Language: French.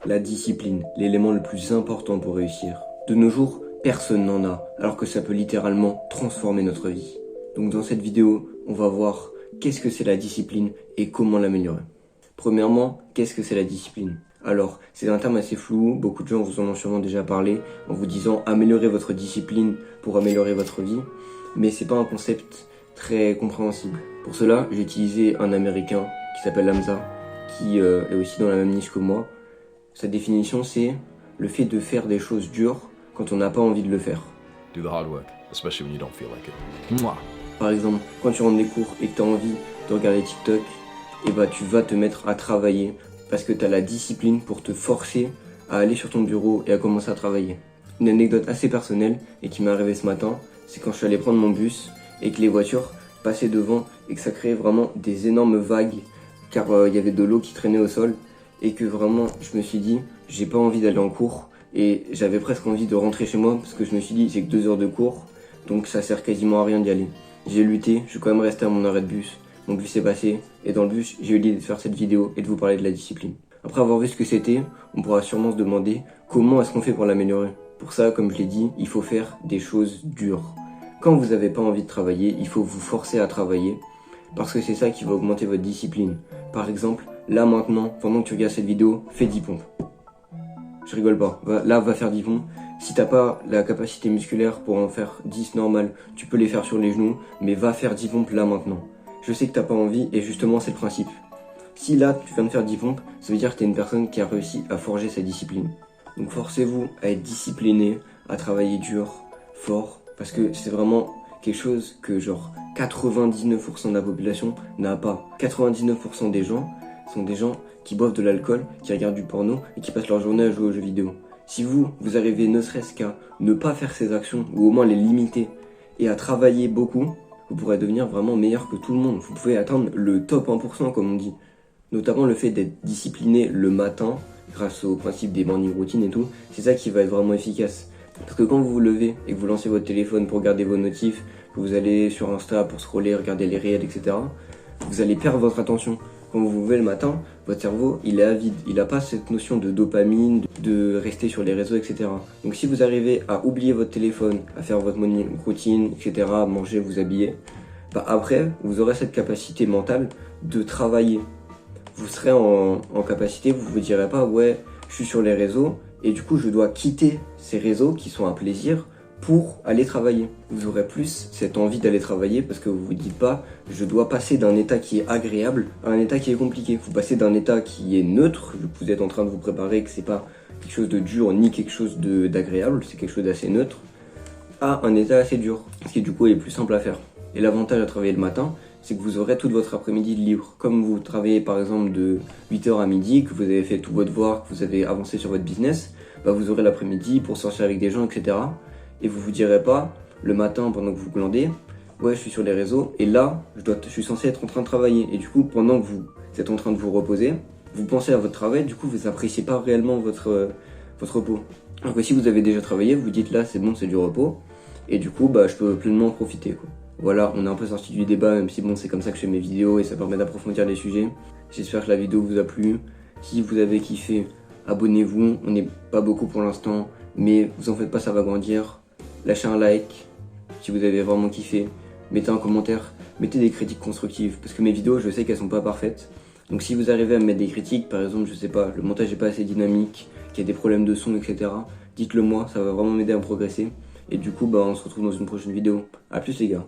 La discipline, l'élément le plus important pour réussir. De nos jours, personne n'en a, alors que ça peut littéralement transformer notre vie. Donc dans cette vidéo, on va voir qu'est-ce que c'est la discipline et comment l'améliorer. Premièrement, qu'est-ce que c'est la discipline? Alors, c'est un terme assez flou, beaucoup de gens vous en ont sûrement déjà parlé, en vous disant améliorer votre discipline pour améliorer votre vie, mais c'est pas un concept très compréhensible. Pour cela, j'ai utilisé un américain qui s'appelle Hamza, qui est aussi dans la même niche que moi. Sa définition, c'est le fait de faire des choses dures quand on n'a pas envie de le faire. Do the hard work, especially when you don't feel like it. Mwah. Par exemple, quand tu rentres des cours et que tu as envie de regarder TikTok, et bah tu vas te mettre à travailler parce que tu as la discipline pour te forcer à aller sur ton bureau et à commencer à travailler. Une anecdote assez personnelle et qui m'est arrivée ce matin, c'est quand je suis allé prendre mon bus et que les voitures passaient devant et que ça créait vraiment des énormes vagues car il y avait de l'eau qui traînait au sol et que vraiment je me suis dit j'ai pas envie d'aller en cours et j'avais presque envie de rentrer chez moi parce que je me suis dit j'ai que 2 heures de cours donc ça sert quasiment à rien d'y aller. J'ai lutté, je suis quand même resté à mon arrêt de bus, mon bus est passé et dans le bus j'ai eu l'idée de faire cette vidéo et de vous parler de la discipline. Après avoir vu ce que c'était, on pourra sûrement se demander comment est-ce qu'on fait pour l'améliorer. Pour ça, comme je l'ai dit, il faut faire des choses dures. Quand vous n'avez pas envie de travailler, il faut vous forcer à travailler parce que c'est ça qui va augmenter votre discipline. Par exemple, là maintenant, pendant que tu regardes cette vidéo, fais 10 pompes. Je rigole pas, va faire 10 pompes. Si t'as pas la capacité musculaire pour en faire 10 normales, tu peux les faire sur les genoux, mais va faire 10 pompes là maintenant. Je sais que t'as pas envie et justement c'est le principe. Si là tu viens de faire 10 pompes, ça veut dire que t'es une personne qui a réussi à forger sa discipline. Donc forcez-vous à être discipliné, à travailler dur, fort, parce que c'est vraiment quelque chose que genre 99% de la population n'a pas. 99% des gens sont des gens qui boivent de l'alcool, qui regardent du porno et qui passent leur journée à jouer aux jeux vidéo. Si vous arrivez ne serait-ce qu'à ne pas faire ces actions, ou au moins les limiter, et à travailler beaucoup, vous pourrez devenir vraiment meilleur que tout le monde. Vous pouvez atteindre le top 1% comme on dit. Notamment le fait d'être discipliné le matin, grâce au principe des morning routines et tout, c'est ça qui va être vraiment efficace. Parce que quand vous vous levez et que vous lancez votre téléphone pour regarder vos notifs, que vous allez sur Insta pour scroller, regarder les réels, etc., vous allez perdre votre attention. Quand vous vous levez le matin, votre cerveau, il est avide. Il n'a pas cette notion de dopamine, de rester sur les réseaux, etc. Donc si vous arrivez à oublier votre téléphone, à faire votre morning routine, etc., à manger, vous habiller, bah après, vous aurez cette capacité mentale de travailler. Vous serez en capacité, vous vous direz pas, ouais, je suis sur les réseaux, et du coup, je dois quitter ces réseaux qui sont un plaisir pour aller travailler. Vous aurez plus cette envie d'aller travailler parce que vous vous dites pas je dois passer d'un état qui est agréable à un état qui est compliqué. Vous passez d'un état qui est neutre, vous êtes en train de vous préparer que c'est pas quelque chose de dur ni quelque chose d'agréable, c'est quelque chose d'assez neutre, à un état assez dur, ce qui du coup est plus simple à faire. Et l'avantage à travailler le matin, c'est que vous aurez toute votre après-midi de libre. Comme vous travaillez par exemple de 8h à midi, que vous avez fait tout votre devoir, que vous avez avancé sur votre business, bah vous aurez l'après-midi pour sortir avec des gens, etc. Et vous vous direz pas, le matin pendant que vous glandez, ouais je suis sur les réseaux, et là, je suis censé être en train de travailler. Et du coup, pendant que vous êtes en train de vous reposer, vous pensez à votre travail, du coup vous appréciez pas réellement votre repos. Alors que si vous avez déjà travaillé, vous dites là c'est bon, c'est du repos, et du coup bah je peux pleinement profiter quoi. Voilà, on est un peu sorti du débat, même si bon c'est comme ça que je fais mes vidéos et ça permet d'approfondir les sujets. J'espère que la vidéo vous a plu. Si vous avez kiffé, abonnez-vous, on n'est pas beaucoup pour l'instant, mais vous en faites pas, ça va grandir. Lâchez un like si vous avez vraiment kiffé, mettez un commentaire, mettez des critiques constructives, parce que mes vidéos je sais qu'elles sont pas parfaites. Donc si vous arrivez à me mettre des critiques, par exemple je sais pas, le montage est pas assez dynamique, qu'il y a des problèmes de son, etc., dites-le moi, ça va vraiment m'aider à progresser. Et du coup bah on se retrouve dans une prochaine vidéo. A plus les gars.